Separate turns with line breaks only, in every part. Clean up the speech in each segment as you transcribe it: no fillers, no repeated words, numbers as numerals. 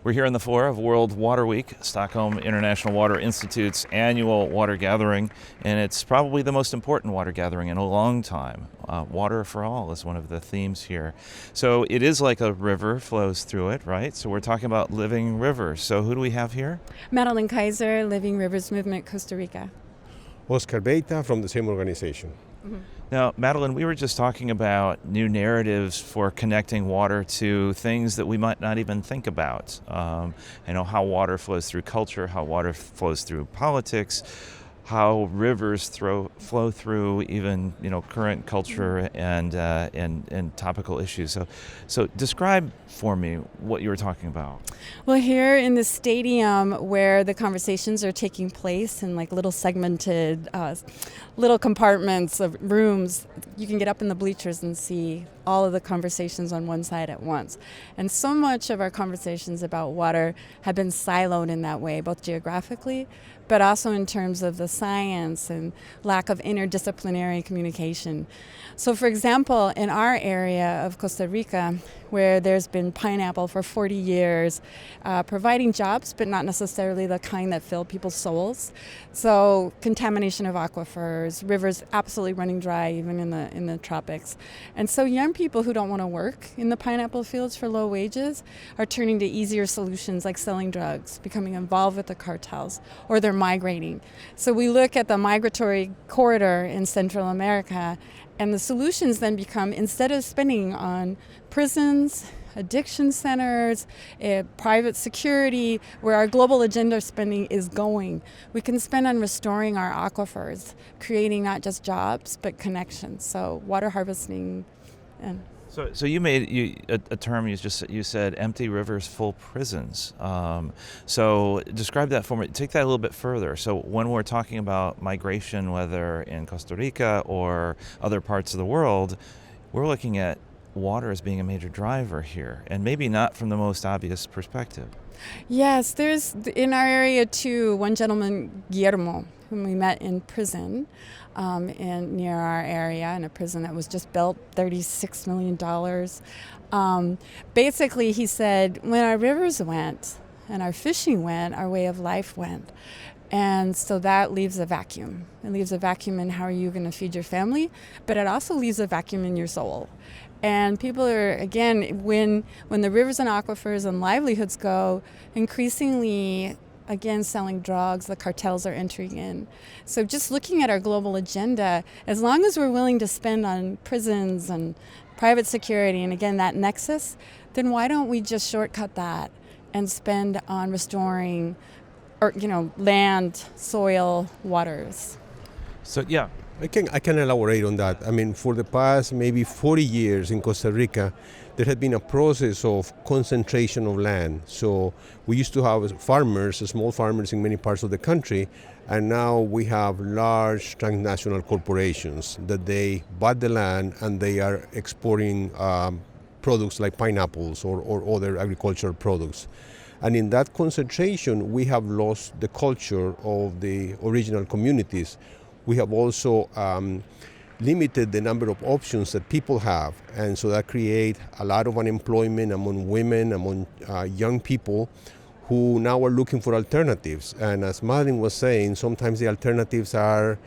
We're here on the floor of World Water Week, Stockholm International Water Institute's annual water gathering, and it's probably the most important water gathering in a long time. Water for all is one of the themes here. So it is like a river flows through it, right? So we're talking about living rivers. So who do we have here?
Madeline Kiser, Living Rivers Movement, Costa Rica.
Oscar Beita from the same organization.
Mm-hmm.
Now, Madeline, we were just talking about new narratives for connecting water to things that we might not even think about. How water flows through culture, how water flows through politics, how rivers flow through even current culture and topical issues. So describe for me what you were talking about.
Well, here in the stadium where the conversations are taking place in like little segmented little compartments of rooms, you can get up in the bleachers and see all of the conversations on one side at once. And so much of our conversations about water have been siloed in that way, both geographically, but also in terms of the science and lack of interdisciplinary communication. So for example, in our area of Costa Rica, where there's been pineapple for 40 years, providing jobs, but not necessarily the kind that fill people's souls. So contamination of aquifers, rivers absolutely running dry even in the tropics. And so young people who don't want to work in the pineapple fields for low wages are turning to easier solutions like selling drugs, becoming involved with the cartels, or they're migrating. So we look at the migratory corridor in Central America, and the solutions then become, instead of spending on prisons, addiction centers, private security, where our global agenda spending is going, we can spend on restoring our aquifers, creating not just jobs, but connections. So water harvesting.
So you made a term you said empty rivers, full prisons. So describe that for me. Take that a little bit further. So when we're talking about migration, whether in Costa Rica or other parts of the world, we're looking at water as being a major driver here, and maybe not from the most obvious perspective.
Yes, there's in our area too one gentleman, Guillermo, whom we met in prison near our area, in a prison that was just built, $36 million. Basically, he said, when our rivers went and our fishing went, our way of life went. And so that leaves a vacuum. It leaves a vacuum in how are you going to feed your family, but it also leaves a vacuum in your soul. And people are, again, when the rivers and aquifers and livelihoods go, increasingly, again, selling drugs, the cartels are entering in. So just looking at our global agenda, as long as we're willing to spend on prisons and private security, and again, that nexus, then why don't we just shortcut that and spend on restoring land, soil, waters?
So, yeah.
I can elaborate on that. I mean, for the past maybe 40 years in Costa Rica, there had been a process of concentration of land. So we used to have farmers, small farmers in many parts of the country, and now we have large transnational corporations that they bought the land and they are exporting products like pineapples or other agricultural products. And in that concentration, we have lost the culture of the original communities. We have also limited the number of options that people have, and so that creates a lot of unemployment among women, among young people who now are looking for alternatives. And as Madeline was saying, sometimes the alternatives are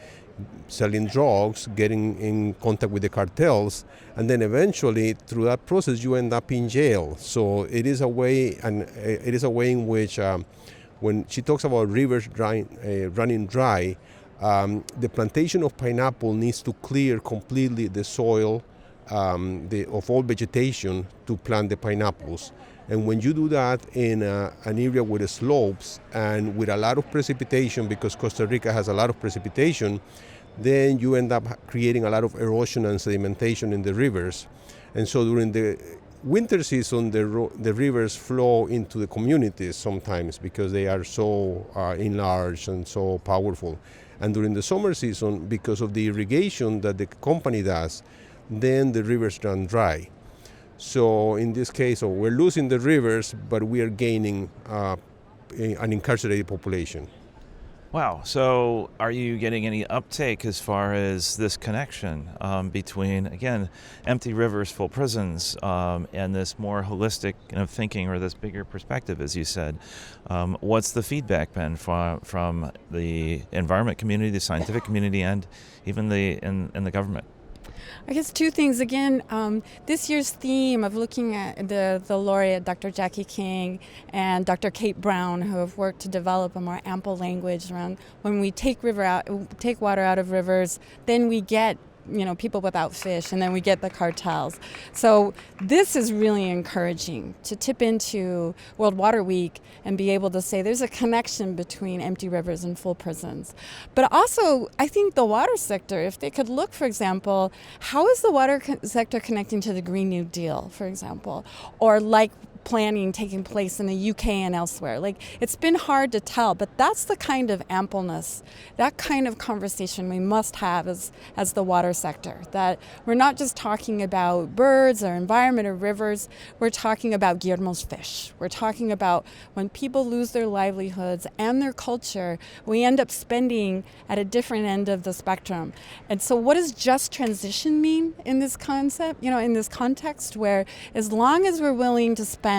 selling drugs, getting in contact with the cartels, and then eventually through that process you end up in jail. So it is a way, and it is a way in which when she talks about rivers running dry, the plantation of pineapple needs to clear completely the soil of all vegetation to plant the pineapples. And when you do that in an area with slopes and with a lot of precipitation, because Costa Rica has a lot of precipitation, then you end up creating a lot of erosion and sedimentation in the rivers. And so during the winter season, the rivers flow into the communities sometimes because they are so enlarged and so powerful. And during the summer season, because of the irrigation that the company does, then the rivers run dry. So in this case, we're losing the rivers, but we are gaining an incarcerated population.
Wow. So are you getting any uptake as far as this connection between, again, empty rivers, full prisons, and this more holistic thinking, or this bigger perspective, as you said? What's the feedback been from the environment community, the scientific community, and even in the government?
I guess two things. Again, this year's theme of looking at the laureate, Dr. Jackie King and Dr. Kate Brown, who have worked to develop a more ample language around when we take water out of rivers, then we get people without fish, and then we get the cartels. So this is really encouraging to tip into World Water Week and be able to say there's a connection between empty rivers and full prisons. But also, I think the water sector, if they could look, for example, how is the water sector connecting to the Green New Deal, for example, or like planning taking place in the UK and elsewhere. Like, it's been hard to tell, but that's the kind of ampleness, that kind of conversation we must have as the water sector. That we're not just talking about birds or environment or rivers, we're talking about Guillermo's fish. We're talking about when people lose their livelihoods and their culture, we end up spending at a different end of the spectrum. And so what does just transition mean in this concept, in this context, where as long as we're willing to spend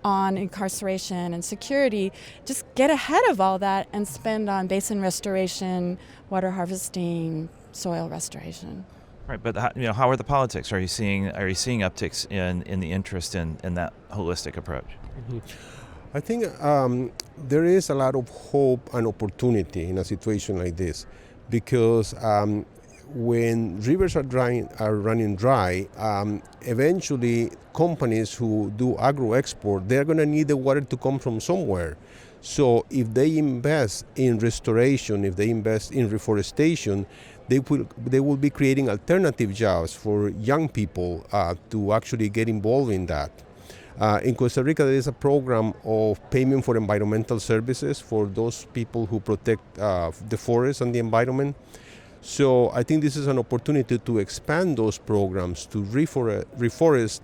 on incarceration and security, just get ahead of all that and spend on basin restoration, water harvesting, soil restoration.
Right, but how are the politics? Are you seeing upticks in the interest in that holistic approach?
Mm-hmm. I think there is a lot of hope and opportunity in a situation like this, because when rivers are running dry, eventually companies who do agro-export, they're going to need the water to come from somewhere. So if they invest in restoration, if they invest in reforestation, they will be creating alternative jobs for young people to actually get involved in that. In Costa Rica, there is a program of payment for environmental services for those people who protect the forest and the environment. So I think this is an opportunity to expand those programs, to reforest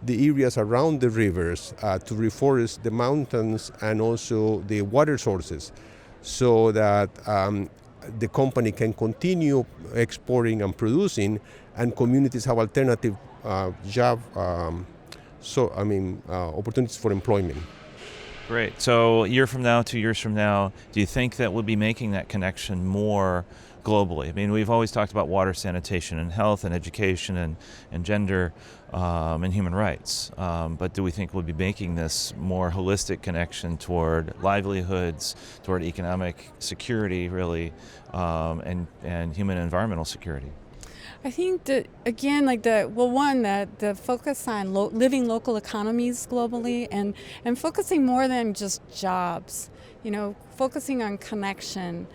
the areas around the rivers, to reforest the mountains and also the water sources, so that the company can continue exporting and producing, and communities have alternative job opportunities for employment.
Great. So a year from now, 2 years from now, do you think that we'll be making that connection more globally? I mean, we've always talked about water, sanitation, and health, and education, and gender, and human rights. But do we think we'll be making this more holistic connection toward livelihoods, toward economic security, really, and human and environmental security?
I think that, again, the focus on living local economies globally and focusing more than just jobs, focusing on connection,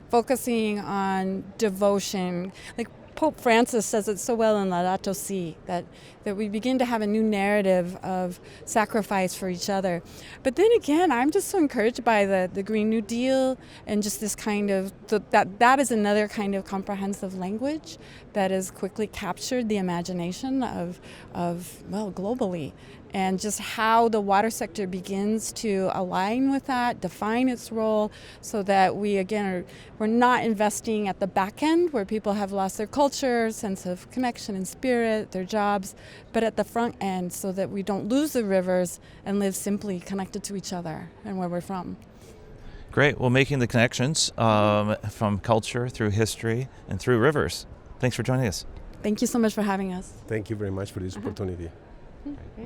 focusing on devotion. Like Pope Francis says it so well in Laudato Si, that we begin to have a new narrative of sacrifice for each other. But then again, I'm just so encouraged by the Green New Deal and just this kind of, that is another kind of comprehensive language that has quickly captured the imagination of globally. And just how the water sector begins to align with that, define its role, so that we're not investing at the back end where people have lost their culture, sense of connection and spirit, their jobs, but at the front end, so that we don't lose the rivers and live simply connected to each other and where we're from.
Great. Well, making the connections from culture through history and through rivers. Thanks for joining us.
Thank you so much for having us.
Thank you very much for this opportunity.